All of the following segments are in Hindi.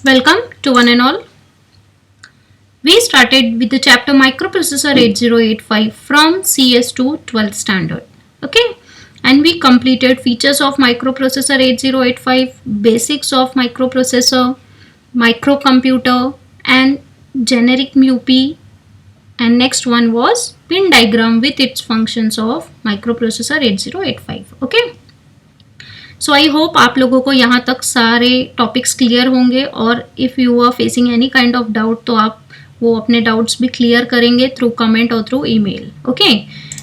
Welcome to one and all. We started with the chapter Microprocessor 8085 from CS to 12th standard. Okay, and we completed features of Microprocessor 8085, basics of microprocessor, microcomputer, and generic MUPI. And next one was pin diagram with its functions of Microprocessor 8085. Okay. So I hope आप लोगों को यहाँ तक सारे टॉपिक्स क्लियर होंगे और if you are facing any kind of doubt तो आप वो अपने डाउट्स भी क्लियर करेंगे थ्रू कमेंट और through email. Okay,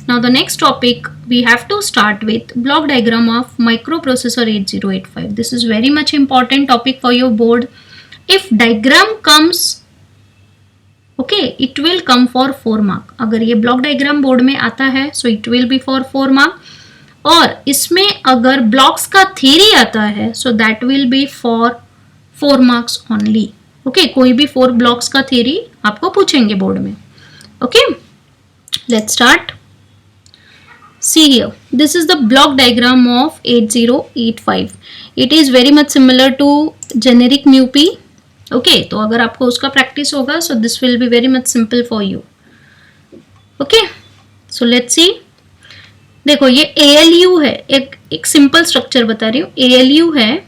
now the next topic we have to start with block diagram of microprocessor 8085. This is very much important topic for your board. If diagram comes okay it will come for 4 mark. अगर ये ब्लॉक डायग्राम बोर्ड में आता है so it will be for 4 mark. और इसमें अगर ब्लॉक्स का थ्योरी आता है so that will be for 4 marks only. Okay, कोई भी 4 ब्लॉक्स का थ्योरी आपको पूछेंगे बोर्ड में. Okay, let's start. See here, this is the block diagram of 8085. It is very much similar to generic MUPI. Okay, तो अगर आपको उसका प्रैक्टिस होगा so this will be very much simple for you. Okay, so let's see. देखो ये ALU है, एक सिंपल स्ट्रक्चर बता रही हूँ. ALU है,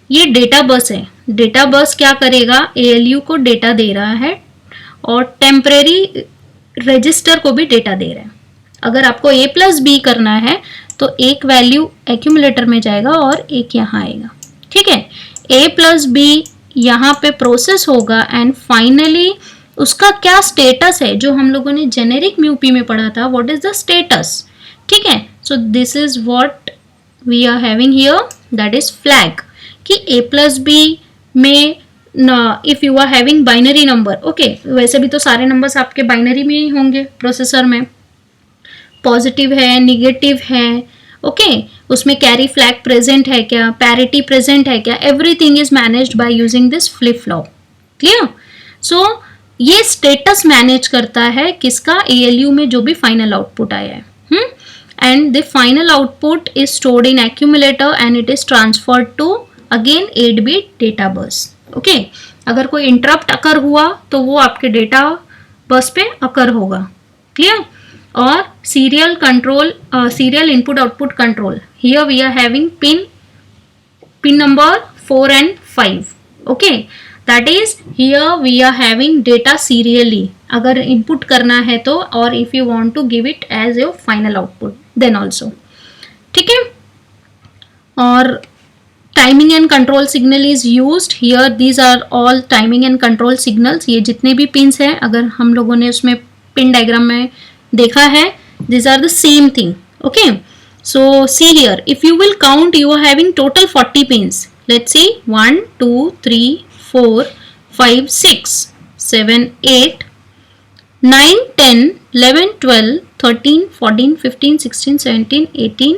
ये डेटा बस है. डेटा बस क्या करेगा, ALU को डेटा दे रहा है और टेम्परेरी रजिस्टर को भी डेटा दे रहा है. अगर आपको A+B करना है तो एक वैल्यू एक्यूमुलेटर में जाएगा और एक यहाँ आएगा. ठीक है, A+B यहाँ पे प्रोसेस होगा एंड फाइनली उसका क्या स्टेटस है जो हम लोगों ने जेनेरिक म्यूपी में पढ़ा था. What is the status. ठीक है, so this is what we are having here, that is flag कि A+B में if you are having binary number. Okay, वैसे भी तो सारे नंबर्स आपके बाइनरी में ही होंगे प्रोसेसर में. पॉजिटिव है, निगेटिव है. ओके, उसमें कैरी फ्लैग प्रेजेंट है क्या, पैरिटी प्रेजेंट है क्या, everything is managed by using this flip flop. Clear. So ये स्टेटस मैनेज करता है किसका, ALU में जो भी फाइनल आउटपुट आया है. And the final output is stored in accumulator and it is transferred to again 8-bit data bus. Okay, अगर कोई इंटरप्ट अकर हुआ तो वो आपके डेटा बस पे अकर होगा. क्लियर. और serial control, serial input output control. Here we are having pin number 4 and 5. Okay, that is here we are having data serially. अगर इनपुट करना है तो, और if you want to give it as your final output then also. ठीक है. और timing and control signal is used here. These are all timing and control signals. ये जितने भी पिन्स हैं अगर हम लोगों ने उसमें पिन डायग्राम में देखा है, these are the same thing. Okay, so see here, if you will count you are having total 40 pins. Let's see, 1 2 3 4 5 6 7 8 9 10 11 12 13 14 15 16 17 18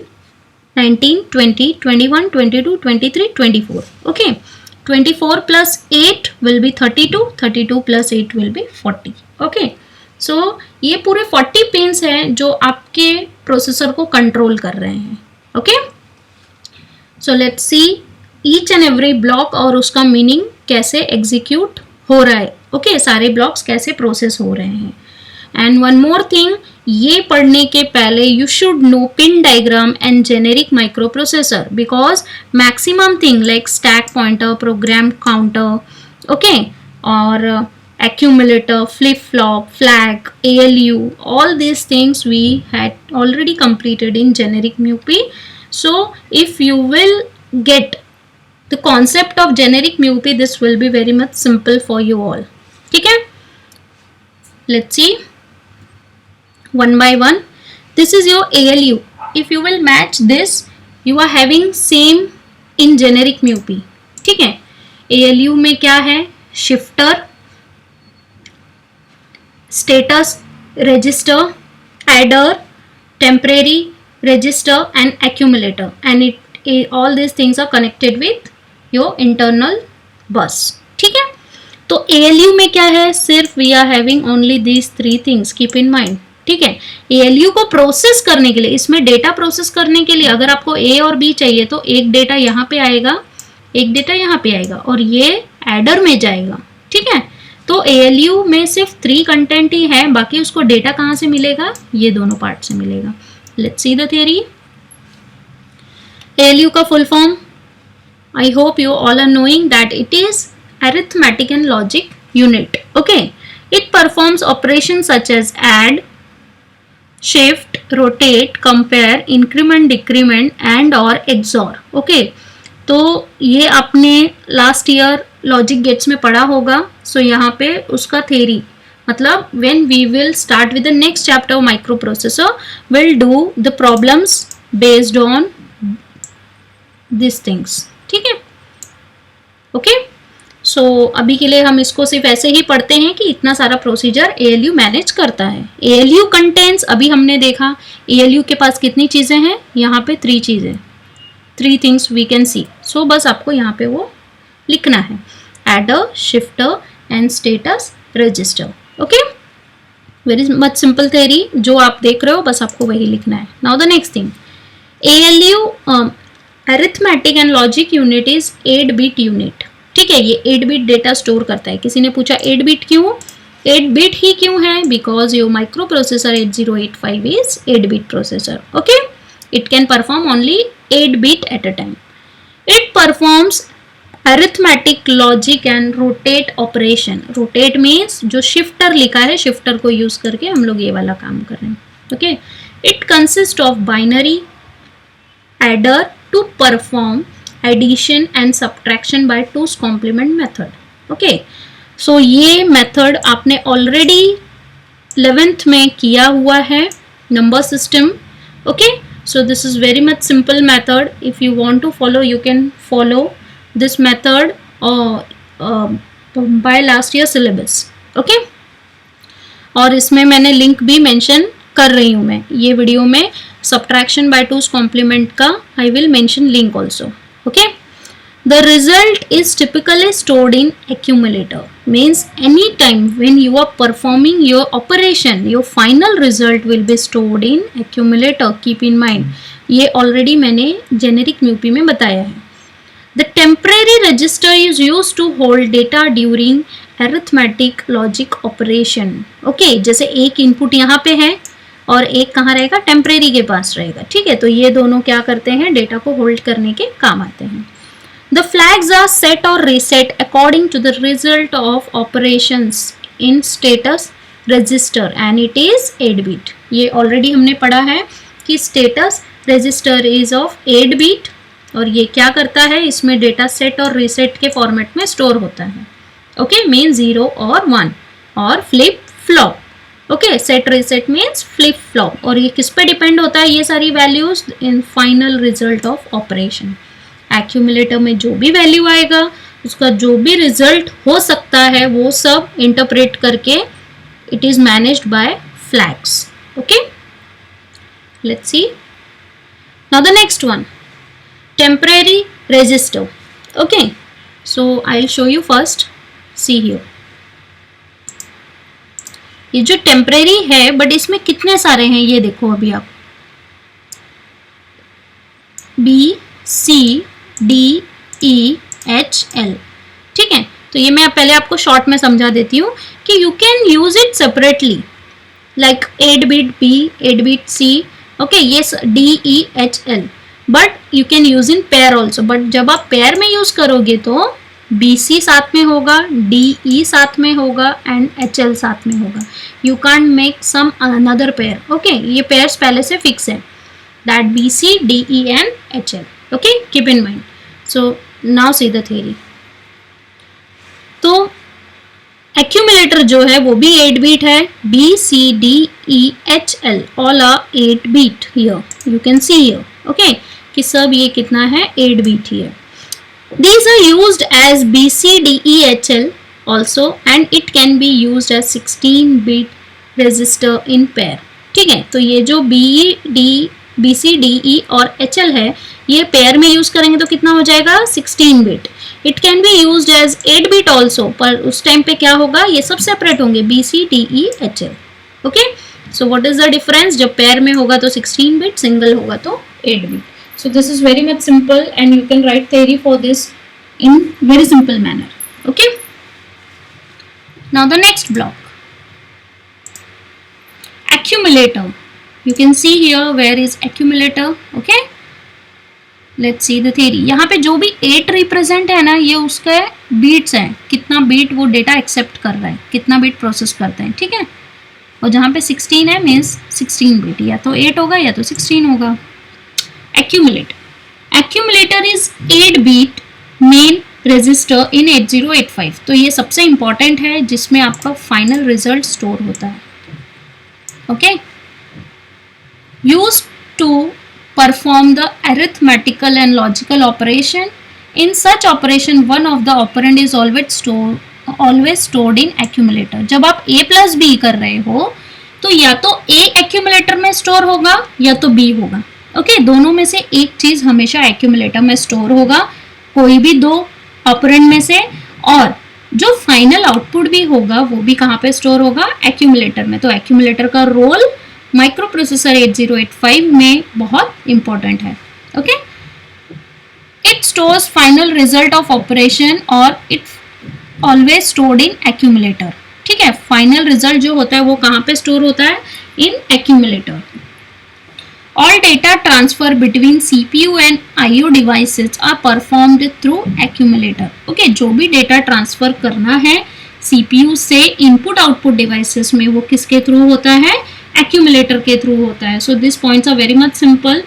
19 20 21 22 23 24. Okay, 24 plus 8 will be 32, 32 plus 8 will be 40. Okay, so ये पूरे 40 पिन्स हैं जो आपके प्रोसेसर को कंट्रोल कर रहे हैं. Okay, so let's see each and every block और उसका मीनिंग कैसे एग्जीक्यूट हो रहा है. ओके, सारे ब्लॉक्स कैसे प्रोसेस हो रहे हैं. एंड वन मोर थिंग, ये पढ़ने के पहले you should know pin diagram and generic microprocessor because maximum thing like stack pointer, programme counter, okay, और accumulator, flip-flop, flag, ALU, all these things we had already completed in generic MUPI. So if you will get the concept of generic MUPI, this will be very much simple for you all. ठीक है, let's see one by one. This is your ALU. If you will match this, you are having same in generic MUPI. ठीक है, ALU में क्या है, shifter, status register, adder, temporary register and accumulator, and all these things are connected with your internal bus. ठीक है, तो ALU में क्या है, सिर्फ we are having only these 3 things, keep in mind. ठीक है, ALU को प्रोसेस करने के लिए, इसमें डेटा प्रोसेस करने के लिए अगर आपको A और B चाहिए तो एक डेटा यहाँ पे आएगा, एक डेटा यहाँ पे आएगा, और ये एडर में जाएगा, ठीक है। तो ALU में सिर्फ 3 कंटेंट ही है, बाकी उसको डेटा कहाँ से मिलेगा, ये दोनों पार्ट से मिलेगा। Let's see the theory. ALU का full form, I hope you all are knowing that it is arithmetic and logic unit. Okay, it performs operations such as add, shift, rotate, compare, increment, decrement and or XOR. Okay, तो ये आपने लास्ट ईयर लॉजिक गेट्स में पढ़ा होगा। सो यहाँ पे उसका थेरी मतलब when we will start with the next chapter of microprocessor, we'll do the problems based on these things. ठीक है, ओके। सो अभी के लिए हम इसको सिर्फ ऐसे ही पढ़ते हैं कि इतना सारा प्रोसीजर ALU मैनेज करता है। ALU कंटेंट्स, अभी हमने देखा ALU के पास कितनी चीज़ें हैं, यहाँ पे 3 चीज़ें, 3 थिंग्स वी कैन सी। सो बस आपको यहाँ पे वो लिखना है, adder, shifter and status register. Okay, very much simple theory, जो आप देख रहे हो बस आपको वही लिखना है। Now the next thing, ALU arithmetic and logic unit is 8 bit unit, ठीक है। ये 8 बिट डेटा स्टोर करता है। किसी ने पूछा 8 बिट क्यों, 8 बिट ही क्यों है, because your micro processor 8085 is 8 bit processor. Okay, it can perform only 8 bit at a time. It performs arithmetic, logic and rotate operation. Rotate means जो शिफ्टर लिखा है, शिफ्टर को यूज करके हम लोग ये वाला काम कर रहे हैं। Okay, it consist of binary, adder to perform addition and subtraction by 2's complement method. Okay, so ये method आपने already 11th में किया हुआ है, number system. Okay, so this is very much simple method. If you want to follow, you can follow this method by last year syllabus. Okay, और इसमें मैंने लिंक भी मेंशन कर रही हूँ मैं ये वीडियो में, subtraction by 2's complement का I will mention link also. Okay, the result is typically stored in accumulator, means anytime when you are performing your operation, your final result will be stored in accumulator. Keep in mind, ये already मैंने generic MUP में बताया है। The temporary register is used to hold data during arithmetic logic operation. Okay, जैसे एक इनपुट यहाँ पे है और एक कहाँ रहेगा, टेम्परेरी के पास रहेगा, ठीक है। तो ये दोनों क्या करते हैं, डेटा को होल्ड करने के काम आते हैं। द फ्लैग्स आर सेट और reset according to the result of operations in status register and it is 8 bit. ये ऑलरेडी हमने पढ़ा है कि status register is of 8 bit और ये क्या करता है, इसमें डेटा सेट और रीसेट के फॉर्मेट में स्टोर होता है। ओके, मीन 0 और 1 और flip flop. Okay, set reset means flip flop. और ये किस पे डिपेंड होता है, ये सारी values in final result of operation. Accumulator में जो भी वैल्यू आएगा, उसका जो भी रिजल्ट हो सकता है, वो सब इंटरप्रेट करके it is managed bye flags. Okay, let's see now the next one, temporary register. Okay, so I will show you first, see here. ये जो टेम्परेरी है, बट इसमें कितने सारे हैं ये देखो अभी आप, B C D E H L, ठीक है। तो ये मैं पहले आपको शॉर्ट में समझा देती हूँ कि you can use it separately, like 8 bit B, 8 bit C, okay, ये D E H L, but you can use in pair also. But जब आप पेयर में यूज करोगे तो BC साथ में होगा, DE साथ में होगा एंड HL साथ में होगा। You can't make some another pair. Okay, ये पेयर्स पहले से फिक्स है, that BC, DE and HL। Okay, keep in mind. So now see the theory. तो एक्यूमुलेटर जो है वो भी 8 बिट है, B C D E H L all are 8 bit here, you can see here. Okay, कि सब ये कितना है, 8 बिट ही है। These are used as BCDEHL also and it can be used as 16-bit register in pair. ठीक है, तो ये जो BCDE और HL है, ये पेयर में यूज करेंगे तो कितना हो जाएगा, 16 bit. It can be use as 8 bit also, पर उस टाइम पे क्या होगा, ये सब सेपरेट होंगे, BCDEHL। Okay, so what is the difference, जब पेयर में होगा तो 16 बिट, सिंगल होगा तो 8 bit. So this is very much simple and you can write theory for this in very simple manner. Okay, now the next block, accumulator. You can see here where is accumulator. Okay, let's see the theory. यहाँ पे जो भी 8 रिप्रेजेंट है ना, ये उसके बीट्स हैं, कितना बीट वो डेटा एक्सेप्ट कर रहा है, कितना बीट प्रोसेस करते हैं, ठीक है। और जहाँ पे 16 है मीन्स 16 बीट, या तो 8 होगा या तो 16 होगा। Accumulator is 8 bit main register in 8085। तो ये सबसे इंपॉर्टेंट है जिसमें आपका फाइनल रिजल्ट स्टोर होता है। Okay, used to perform the arithmetical and logical operation. In such operation, one of the operand is always stored in accumulator. जब आप a plus b कर रहे हो तो या तो a accumulator में स्टोर होगा या तो b होगा। ओके, दोनों में से एक चीज हमेशा accumulator में स्टोर होगा, कोई भी दो ऑपरेंड में से, और जो फाइनल आउटपुट भी होगा वो भी कहाँ पे स्टोर होगा, accumulator में। तो accumulator का रोल माइक्रो प्रोसेसर 8085 में बहुत इंपॉर्टेंट है। Okay, it stores final result of operation और it always stored in accumulator. ठीक है, फाइनल रिजल्ट जो होता है वो कहाँ पे स्टोर होता है, in accumulator. All data transfer between CPU and IO devices are performed through accumulator. Okay, जो भी डेटा ट्रांसफर करना है सीपीयू से इनपुट आउटपुट डिवाइसेस में, वो किसके थ्रू होता है, accumulator के थ्रू होता है। So these points are very much simple.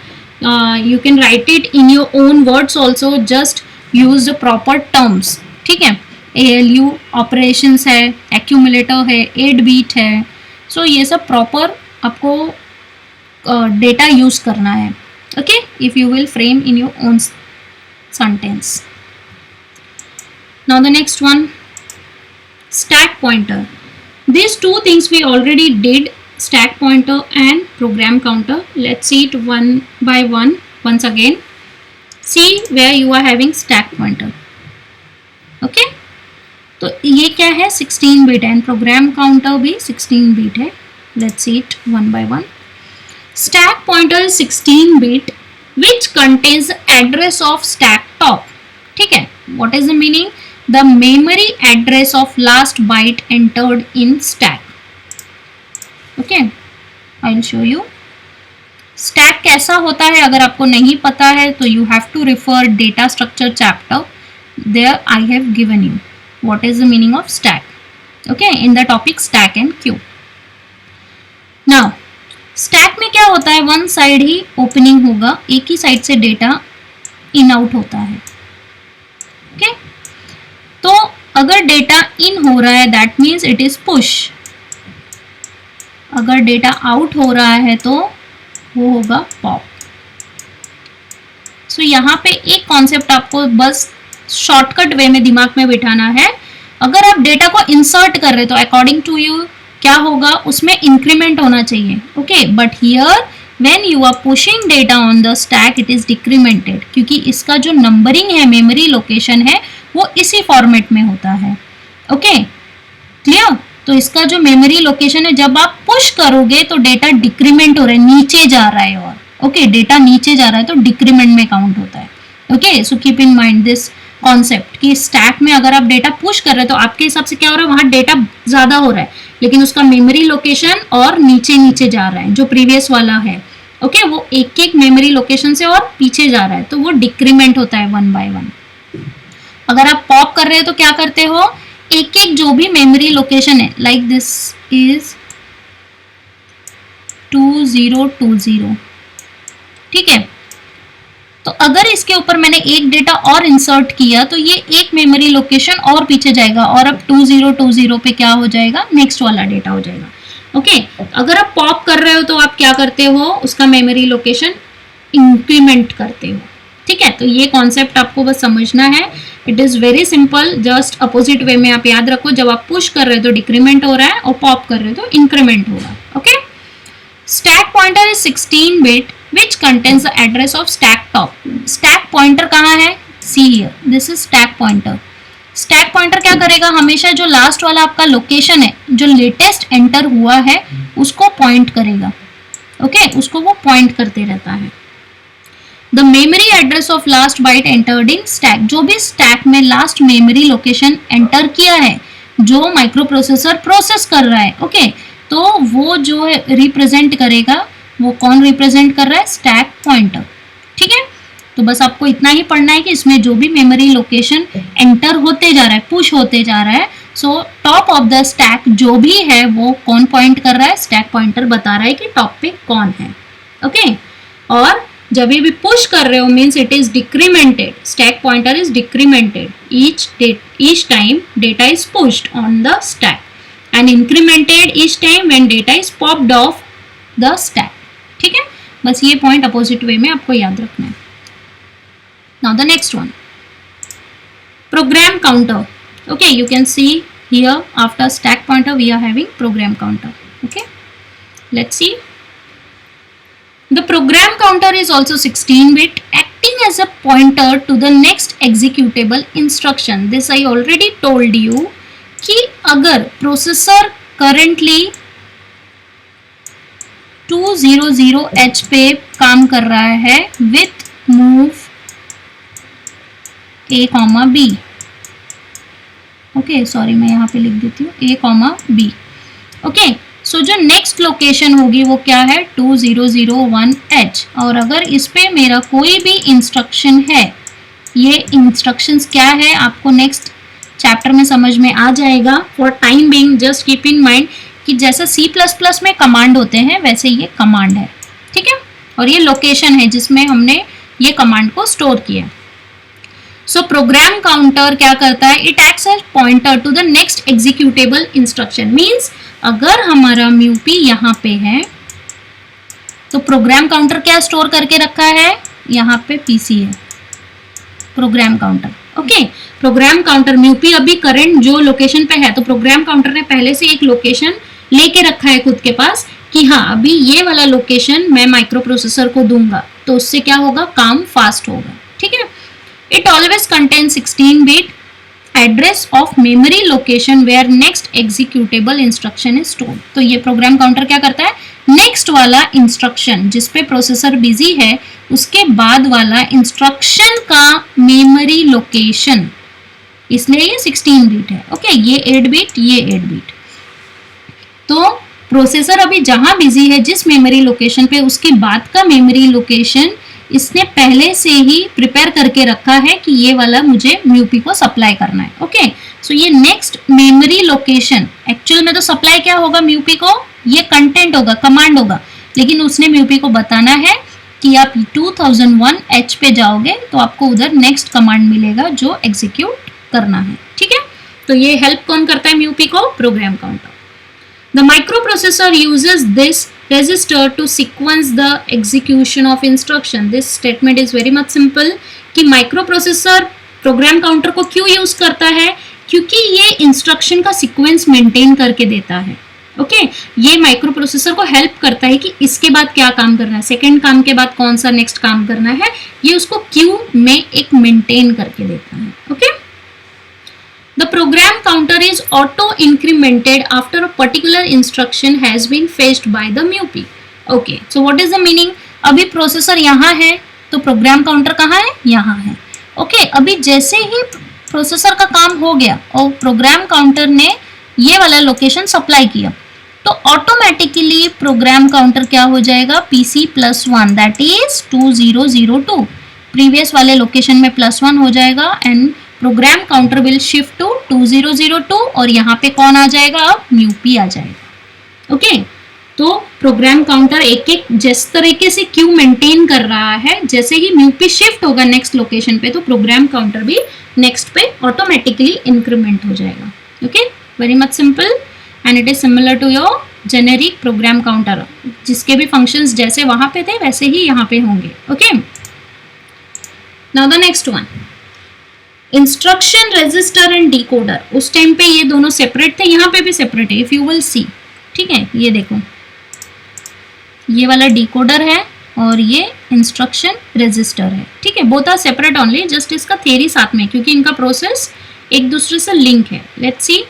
You can write it in your own words also. Just use the proper terms. ठीक है, ALU operations है, accumulator है, 8 bit है। So ये सब proper आपको data use करना है। Okay, if you will frame in your own sentence. Now the next one, stack pointer. These two things we already did. Stack pointer and program counter. Let's see it one by one once again. See where you are having stack pointer. Okay, तो ये क्या है, 16 बिट है, एंड प्रोग्राम काउंटर भी 16 बिट है। Let's see it one by one. Stack pointer is 16 bit which contains the address of stack top. ठीक है, what is the meaning? The memory address of last byte entered in stack. Okay, I will show you stack कैसा होता है। अगर आपको नहीं पता है तो you have to refer data structure chapter, there I have given you what is the meaning of stack. Okay, in the topic stack and queue. Now stack में क्या होता है, वन साइड ही ओपनिंग होगा, एक ही साइड से डेटा इन आउट होता है। ओके, तो अगर डेटा इन हो रहा है that means it is push, अगर डेटा आउट हो रहा है तो वो होगा पॉप। सो यहाँ पे एक कॉन्सेप्ट आपको बस शॉर्टकट वे में दिमाग में बिठाना है। अगर आप डेटा को इंसर्ट कर रहे तो अकॉर्डिंग टू यू क्या होगा, उसमें इंक्रीमेंट होना चाहिए। Okay, but here when you are pushing data on the stack it is decremented, क्योंकि इसका जो नंबरिंग है, मेमोरी लोकेशन है, वो इसी फॉर्मेट में होता है। Okay, clear? तो इसका जो मेमोरी लोकेशन है, जब आप पुश करोगे तो डेटा डिक्रीमेंट हो रहा है, नीचे जा रहा है, और ओके डेटा नीचे जा रहा है तो डिक्रीमेंट में काउंट होता है। Okay, so keep in mind this concept कि स्टैक में अगर आप डेटा पुश कर रहे हैं तो आपके हिसाब से क्या हो रहा है, वहां डेटा ज्यादा हो रहा है, लेकिन उसका मेमोरी लोकेशन और नीचे नीचे जा रहा है, जो प्रीवियस वाला है। ओके, वो एक एक मेमोरी लोकेशन से और पीछे जा रहा है, तो वो डिक्रीमेंट होता है वन बाय वन। अगर आप पॉप कर रहे हो तो क्या करते हो, एक एक जो भी मेमोरी लोकेशन है, लाइक दिस इज 2020, ठीक है, तो अगर इसके ऊपर मैंने एक डेटा और इंसर्ट किया तो ये एक मेमोरी लोकेशन और पीछे जाएगा, और अब 2020 पे क्या हो जाएगा, नेक्स्ट वाला डेटा हो जाएगा। ओके, अगर आप पॉप कर रहे हो तो आप क्या करते हो, उसका मेमोरी लोकेशन इंक्रीमेंट करते हो। ठीक है, तो ये कॉन्सेप्ट आपको बस समझना है। It is very simple, just opposite way में आप याद रखो, जब आप पुश कर रहे हो तो डिक्रीमेंट हो रहा है और पॉप कर रहे हो तो इंक्रीमेंट होगा। Okay, stack pointer is 16 bit which contains the address of stack top. Stack pointer कहाँ है, see here, this is stack pointer. Stack pointer क्या करेगा, हमेशा जो लास्ट वाला आपका लोकेशन है, जो लेटेस्ट एंटर हुआ है, उसको पॉइंट करेगा। ओके, उसको वो पॉइंट करते रहता है। The memory address of last byte entered in stack, जो भी स्टैक में लास्ट मेमोरी लोकेशन एंटर किया है जो माइक्रो प्रोसेसर प्रोसेस कर रहा है, ओके, तो वो जो है रिप्रेजेंट करेगा, वो कौन रिप्रेजेंट कर रहा है, स्टैक पॉइंटर, ठीक है। तो बस आपको इतना ही पढ़ना है कि इसमें जो भी मेमोरी लोकेशन एंटर होते जा रहा है, पुश होते जा रहा है, so top of the stack जो भी है वो कौन पॉइंट कर रहा है, स्टैक पॉइंटर बता रहा है कि टॉप पे कौन है, ओके। और जब ये भी पुश कर रहे हो means it is डिक्रीमेंटेड, stack pointer is डिक्रीमेंटेड each time data is pushed on the stack and incremented each time when data is popped off the stack, ठीक है। बस ये पॉइंट अपोजिट वे में आपको याद रखना है। Now the next one, program counter, okay, you can see here after stack pointer we are having program counter, okay, let's see. The program counter is also 16-bit, acting as a pointer to the next executable instruction. This I already told you कि अगर प्रोसेसर currently 200H पे काम कर रहा है with move A, B, okay, sorry मैं यहाँ पे लिख देती हूँ A, B, ओके। सो जो नेक्स्ट लोकेशन होगी वो क्या है, 2001H, और अगर इस पे मेरा कोई भी इंस्ट्रक्शन है, ये इंस्ट्रक्शंस क्या है आपको नेक्स्ट चैप्टर में समझ में आ जाएगा। For time being just keep in mind कि जैसा C++ में कमांड होते हैं वैसे ये कमांड है, ठीक है, और ये लोकेशन है जिसमें हमने ये कमांड को स्टोर किया। सो प्रोग्राम काउंटर क्या करता है, it acts as pointer to the next executable instruction. Means अगर हमारा म्यूपी यहाँ पे है तो प्रोग्राम काउंटर क्या स्टोर करके रखा है, यहाँ पे पीसी है program counter, okay. Program counter म्यूपी अभी करंट जो लोकेशन पे है, तो प्रोग्राम काउंटर ने पहले से एक लोकेशन लेके रखा है खुद के पास कि हाँ अभी ये वाला लोकेशन मैं माइक्रो प्रोसेसर को दूंगा तो उससे क्या होगा, काम फास्ट होगा, ठीक है। It always contains 16-bit address of memory location where next executable instruction is stored. तो ये प्रोग्राम काउंटर क्या करता है, नेक्स्ट वाला इंस्ट्रक्शन जिस पे प्रोसेसर बिजी है उसके बाद वाला इंस्ट्रक्शन का मेमोरी लोकेशन, इसलिए ये 16 बिट है, ओके, ये 8 बिट, ये 8 बिट। तो प्रोसेसर अभी जहां बिजी है जिस मेमोरी लोकेशन पे, उसके बाद का मेमोरी लोकेशन इसने पहले से ही प्रिपेयर करके रखा है कि ये वाला मुझे म्यूपी को सप्लाई करना है, ओके। सो ये नेक्स्ट मेमोरी लोकेशन, एक्चुअल में तो सप्लाई क्या होगा म्यूपी को, ये कंटेंट होगा, कमांड होगा, लेकिन उसने म्यूपी को बताना है कि आप 2001H पे जाओगे तो आपको उधर नेक्स्ट कमांड मिलेगा जो एग्जीक्यूट करना है, ठीक है। तो ये हेल्प कौन करता है म्यूपी को, program counter. The microprocessor uses this register to sequence the execution of instruction. This statement is very much simple कि माइक्रोप्रोसेसर प्रोग्राम काउंटर को क्यों यूज करता है, क्योंकि ये इंस्ट्रक्शन का सीक्वेंस मेंटेन करके देता है, ओके। ये माइक्रोप्रोसेसर को हेल्प करता है कि इसके बाद क्या काम करना है, सेकेंड काम के बाद कौन सा नेक्स्ट काम करना है, ये उसको क्यू में एक मेंटेन करके देता है, okay. The program counter is auto-incremented after a particular instruction has been fetched by the MUPI. Okay, so what is the meaning? अभी प्रोसेसर यहाँ है तो प्रोग्राम काउंटर कहाँ है, यहाँ है, ओके। अभी जैसे ही प्रोसेसर का काम हो गया और प्रोग्राम काउंटर ने ये वाला लोकेशन सप्लाई किया तो ऑटोमेटिकली प्रोग्राम काउंटर क्या हो जाएगा, PC+1 दैट इज 2002, प्रीवियस वाले लोकेशन में +1 हो जाएगा and program counter will shift to 2002 और यहाँ पे कौन आ जाएगा, अब म्यूपी आ जाएगा, ओके। तो प्रोग्राम काउंटर एक एक जिस तरीके से क्यू मेंटेन कर रहा है, जैसे ही म्यूपी शिफ्ट होगा नेक्स्ट लोकेशन पे तो प्रोग्राम काउंटर भी नेक्स्ट पे ऑटोमेटिकली इंक्रीमेंट हो जाएगा, okay. Very much simple and it is similar to your generic program counter, जिसके भी फंक्शंस जैसे वहां पे थे वैसे ही यहाँ पे होंगे, okay. Now the next one, instruction register and decoder. उस टाइम पे ये दोनों सेपरेट थे, यहाँ पे भी सेपरेट है, इफ यू विल सी, ठीक है। ये देखो ये वाला डिकोडर है और ये इंस्ट्रक्शन रजिस्टर है, ठीक है। Both are separate only, just इसका थियरी साथ में क्योंकि इनका प्रोसेस एक दूसरे से लिंक है। Let's see,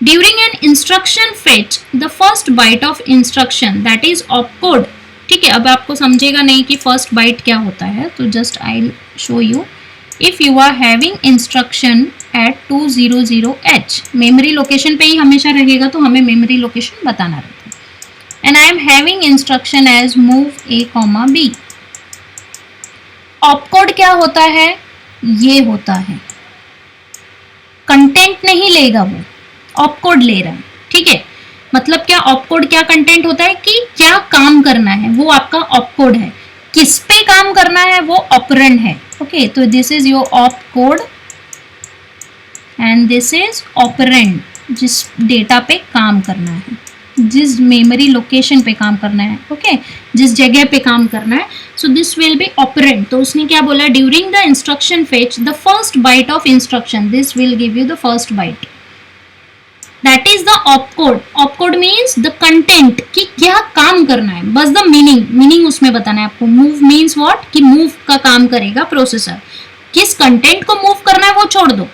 during an instruction fetch the first byte of instruction that is opcode ठीक है, अब आपको समझेगा नहीं कि फर्स्ट बाइट क्या होता है, तो just I will show you. If you are having instruction at 200H, memory location पे ही हमेशा रहेगा, तो हमें मेमोरी लोकेशन बताना रहता है. And I am having instruction as move A, B. Opcode क्या होता है, ये होता है. कंटेंट नहीं लेगा वो, ऑपकोड ले रहा है. ठीक है, मतलब क्या, ऑपकोड क्या कंटेंट होता है कि क्या काम करना है, वो आपका ऑपकोड है. किस पे काम करना है, वो ऑपरेंड है. ओके, तो this is your opcode and this is operand, जिस डेटा पे काम करना है, जिस मेमोरी लोकेशन पे काम करना है. ओके, जिस जगह पे काम करना है. So this will be operand. तो उसने क्या बोला, during the instruction fetch the first byte of instruction, this will give you the first byte. That is the opcode. Opcode means the content, कि क्या काम करना है, बस द मीनिंग उसमें बताना है आपको. मूव मीन्स व्हाट, कि मूव का काम करेगा प्रोसेसर. किस कंटेंट को मूव करना है वो छोड़ दो.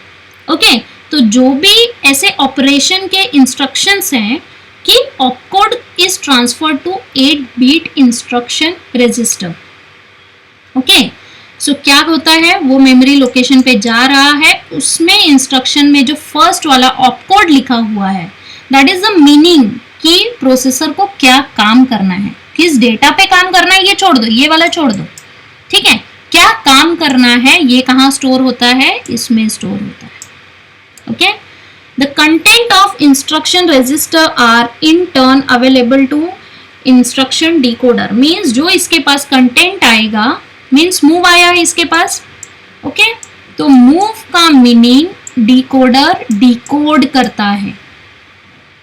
ओके, तो जो भी ऐसे ऑपरेशन के इंस्ट्रक्शंस हैं कि opcode is transferred to 8-bit instruction register. Okay, so क्या होता है, वो मेमोरी लोकेशन पे जा रहा है, उसमें इंस्ट्रक्शन में जो फर्स्ट वाला ऑपकोड लिखा हुआ है, दैट इज द मीनिंग कि प्रोसेसर को क्या काम करना है, किस डेटा पे काम करना है, ये छोड़ दो, ये वाला छोड़ दो. ठीक है, क्या काम करना है, ये कहाँ स्टोर होता है, इसमें स्टोर होता है. Okay, the content of instruction register are in turn available to instruction decoder. Means जो इसके पास कंटेंट आएगा, मीन्स मूव आया है इसके पास. ओके, तो मूव का मीनिंग डिकोडर डिकोड करता है.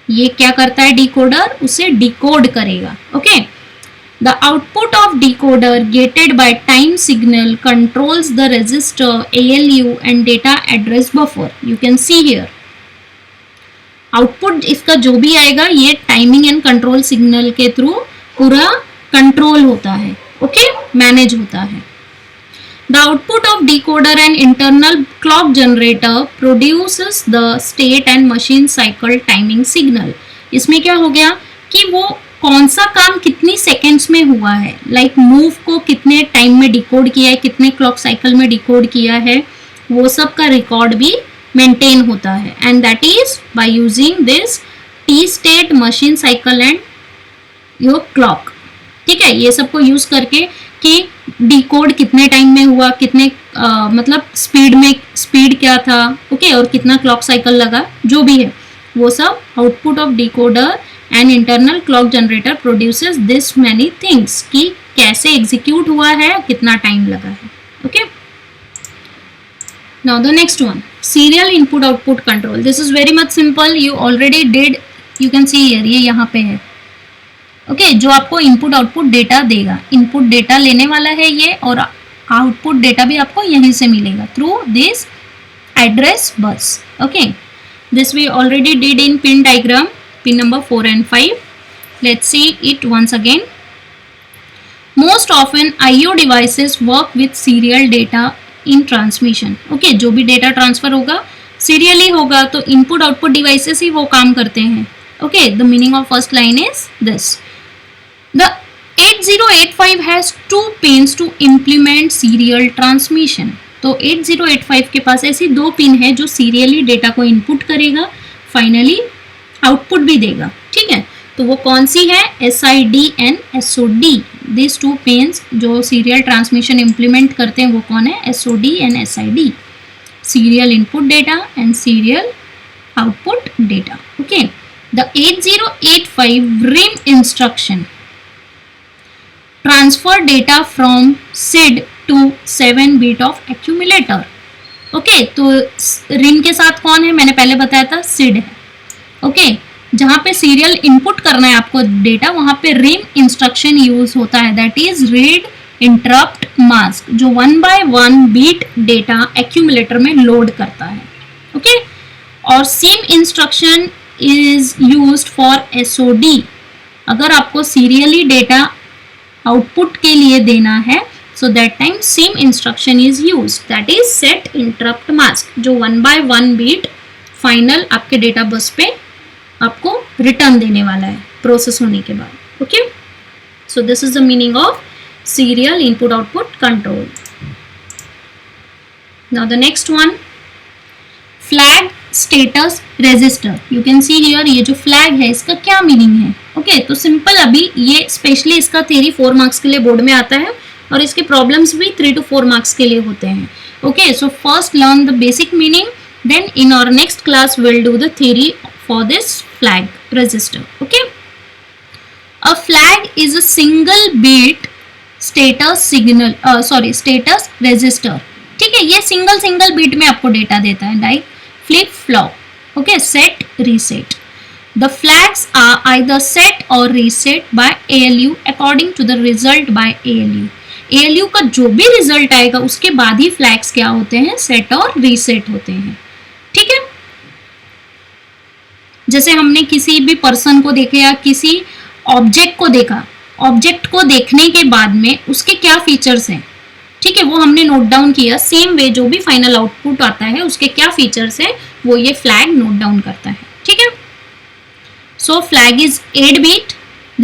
ये क्या करता है, डिकोडर उसे डिकोड करेगा. Okay, the output of decoder gated by time signal controls the register, ALU and data address buffer. You can see here, output इसका जो भी आएगा, ये टाइमिंग एंड कंट्रोल सिग्नल के थ्रू पूरा कंट्रोल होता है. ओके, मैनेज होता है. The output of decoder and internal clock generator produces the state and machine cycle timing signal. इसमें क्या हो गया कि वो कौन सा काम कितनी सेकेंड्स में हुआ है, लाइक मूव को कितने टाइम में डिकोड किया है, कितने क्लॉक साइकिल में डिकोड किया है, वो सब का रिकॉर्ड भी मेंटेन होता है. And that is by using this T state, machine cycle and your clock. ठीक है, ये सबको यूज करके कि डिकोड कितने टाइम में हुआ, कितने मतलब स्पीड क्या था. ओके, और कितना क्लॉक साइकिल लगा, जो भी है वो सब output of decoder and internal clock generator produces this many things, कि कैसे एग्जीक्यूट हुआ है, कितना टाइम लगा है. Okay, now the next one, serial input output control. This is very much simple, you already did, you can see here, ये यहाँ पे है. ओके, जो आपको इनपुट आउटपुट डेटा देगा, इनपुट डेटा लेने वाला है ये, और आउटपुट डेटा भी आपको यहीं से मिलेगा through this address bus. Okay, this we already did in pin diagram, pin number 4 and 5. Let's see it once again. Most often IO devices work with serial data in transmission. Okay, जो भी डेटा ट्रांसफर होगा सीरियली होगा, तो इनपुट आउटपुट डिवाइसेस ही वो काम करते हैं. Okay, the meaning of first line is this. The 8085 has 2 pins to implement serial transmission. तो 8085 के पास ऐसी 2 पिन है जो सीरियली डेटा को इनपुट करेगा, फाइनली आउटपुट भी देगा. ठीक है, तो वो कौन सी है, SID and SOD. This 2 pins जो सीरियल ट्रांसमिशन इम्प्लीमेंट करते हैं वो कौन है, SOD and SID, serial input data and serial output data. Okay, the 8085 RIM instruction transfer data from SID to 7-bit of accumulator. Okay, तो RIM के साथ कौन है, मैंने पहले बताया था SID है. ओके, जहाँ पे सीरियल इनपुट करना है आपको डेटा, वहाँ पे RIM इंस्ट्रक्शन यूज होता है, that is read interrupt mask, जो 1/1 बीट डेटा एक्यूमुलेटर में लोड करता है. ओके, और SIM instruction is used for SOD. अगर आपको सीरियली डेटा आउटपुट के लिए देना है, so that time SIM instruction is used, that is set interrupt mask, जो 1/1 बीट फाइनल आपके डेटा बस पे आपको रिटर्न देने वाला है प्रोसेस होने के बाद. Okay, So this is the meaning of serial input output control. Now the next one, flag status register. You can see here, ये जो flag है इसका क्या मीनिंग है. ओके तो सिंपल, अभी ये स्पेशली इसका थ्योरी 4 मार्क्स के लिए बोर्ड में आता है और इसके प्रॉब्लम्स भी 3 to 4 मार्क्स के लिए होते हैं. Okay so first learn the basic meaning, then in our next class will do the theory for this flag register. Okay, a flag is a single bit status signal, status register. ठीक है, ये सिंगल बीट में आपको डेटा देता है, like flip flop. Okay, set reset. The flags are either set or reset by ALU according to the result by ALU. ALU का जो भी रिजल्ट आएगा उसके बाद ही फ्लैग्स क्या होते हैं, सेट और रीसेट होते हैं. ठीक है, जैसे हमने किसी भी पर्सन को देखे या किसी ऑब्जेक्ट को देखा, ऑब्जेक्ट को देखने के बाद में उसके क्या फीचर्स हैं, ठीक है, वो हमने नोट डाउन किया. सेम वे जो भी फाइनल आउटपुट आता है उसके क्या फीचर्स हैं वो ये फ्लैग नोट डाउन करता है. ठीक है, so flag is 8 bit.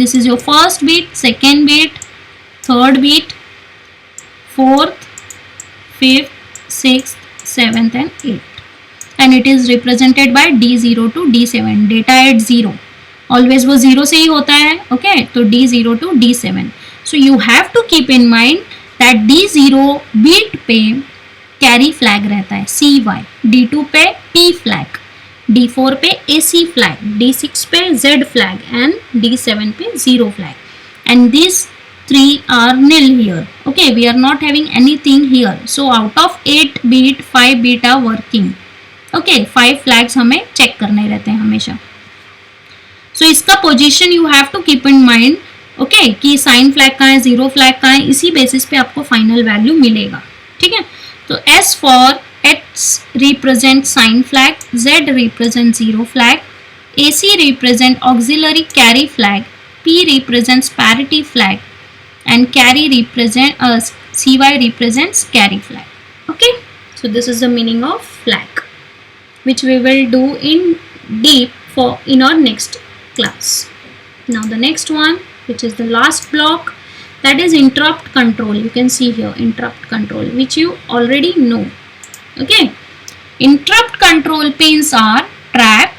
This is your first bit, second bit, third bit, fourth, fifth, sixth, seventh and 8th, and it is represented by D0 to D7. data at 0 always वो 0 से ही होता है. okay, तो D0 to D7. so you have to keep in mind that D0 bit पे carry flag रहता है CY, D2 पे P flag, D4 पे AC flag, D6 पे Z flag and D7 पे 0 flag, and these 3 are nil here. okay, we are not having anything here, so out of 8 bit 5 bit are working. okay, 5 flags हमें चेक करने रहते हैं हमेशा. so इसका position you have to keep in mind. okay, कि साइन फ्लैग कहाँ है, 0 फ्लैग कहाँ है, इसी बेसिस पे आपको फाइनल वैल्यू मिलेगा. ठीक है, तो S for X represent sign flag, Z represent 0 flag, AC represent auxiliary carry flag, P represents parity flag, and carry represent CY represents carry flag. okay, so this is the meaning of flag, which we will do in deep for in our next class. Now the next one, which is the last block, that is interrupt control. You can see here interrupt control, which you already know. okay, interrupt control pins are trap,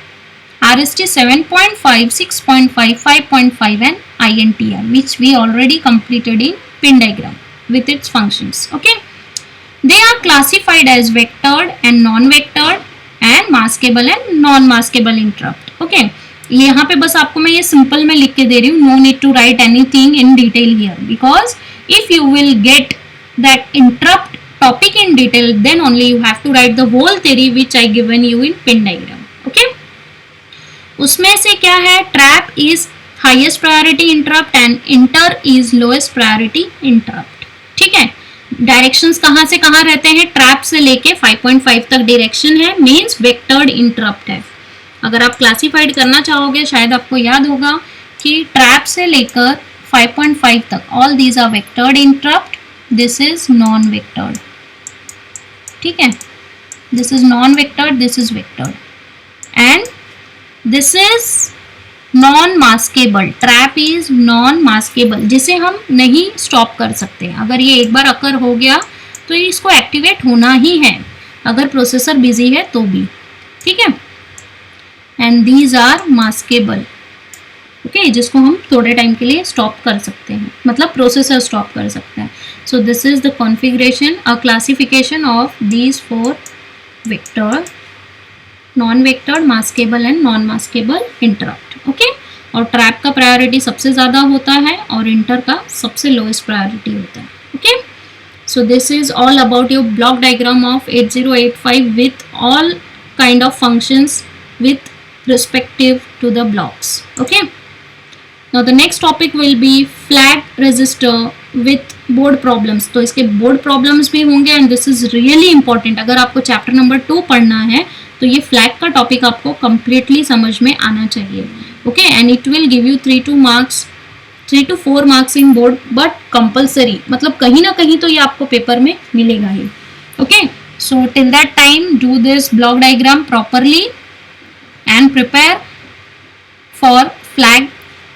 RST 7.5, 6.5, 5.5 and INTR, which we already completed in pin diagram with its functions. okay, they are classified as vectored and non-vectored and maskable and non-maskable interrupt. okay, यहाँ पे बस आपको मैं ये सिंपल में लिख के दे रही हूँ. no need to write anything in detail here, because if you will get that interrupt topic in detail, then only you have to write the whole theory which I given you in pin diagram. okay, उसमें से क्या है, trap is highest priority interrupt and inter is lowest priority interrupt. ठीक है, डायरेक्शंस कहाँ से कहाँ रहते हैं, ट्रैप से लेके 5.5 तक डायरेक्शन है, मीन्स वेक्टर्ड इंटरप्ट है. अगर आप क्लासिफाइड करना चाहोगे, शायद आपको याद होगा कि ट्रैप से लेकर 5.5 तक all these are vectored interrupt, this is non vectored. ठीक है, this is non vectored, this is vectored, and this is non maskable. Trap is non maskable, जिसे हम नहीं स्टॉप कर सकते. अगर ये एक बार अकर हो गया तो इसको एक्टिवेट होना ही है, अगर प्रोसेसर बिजी है तो भी. ठीक है, and these are maskable. Okay, जिसको हम थोड़े टाइम के लिए स्टॉप कर सकते हैं, मतलब प्रोसेसर स्टॉप कर सकते हैं. सो this is the configuration, a classification of these 4 vector, non vector, maskable and non maskable interrupt. Okay, और ट्रैप का प्रायोरिटी सबसे ज़्यादा होता है और इंटर का सबसे लोएस्ट प्रायोरिटी होता है. Okay, so this is all about your block diagram of 8085 with all kind of functions with respective to the blocks. okay, now the next topic will be flag register with board problems. तो इसके board problems भी होंगे, and this is really important. अगर आपको chapter number 2 पढ़ना है तो ये flag का topic आपको completely समझ में आना चाहिए. okay, and it will give you 3 to 4 marks in board, but compulsory, मतलब कहीं ना कहीं तो ये आपको पेपर में मिलेगा ही. okay, so till that time do this block diagram properly and prepare for flag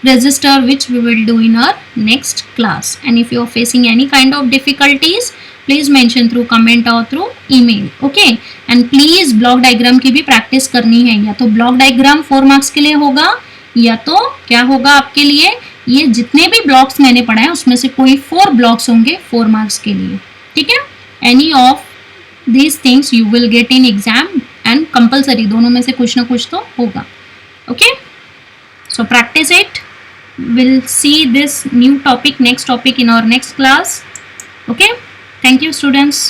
register, which we will do in our next class. And if you are facing any kind of difficulties, please mention through comment or through email. Okay, and please block diagram की भी प्रैक्टिस करनी है. या तो ब्लॉक डायग्राम 4 मार्क्स के लिए होगा, या तो क्या होगा आपके लिए, ये जितने भी ब्लॉक्स मैंने पढ़ाए उसमें से कोई 4 ब्लॉक्स होंगे 4 मार्क्स के लिए. ठीक है, any of these things you will get in exam and compulsory, दोनों में से कुछ ना कुछ तो होगा. Okay, so practice it. We'll see this new topic, next topic in our next class. Okay, thank you students.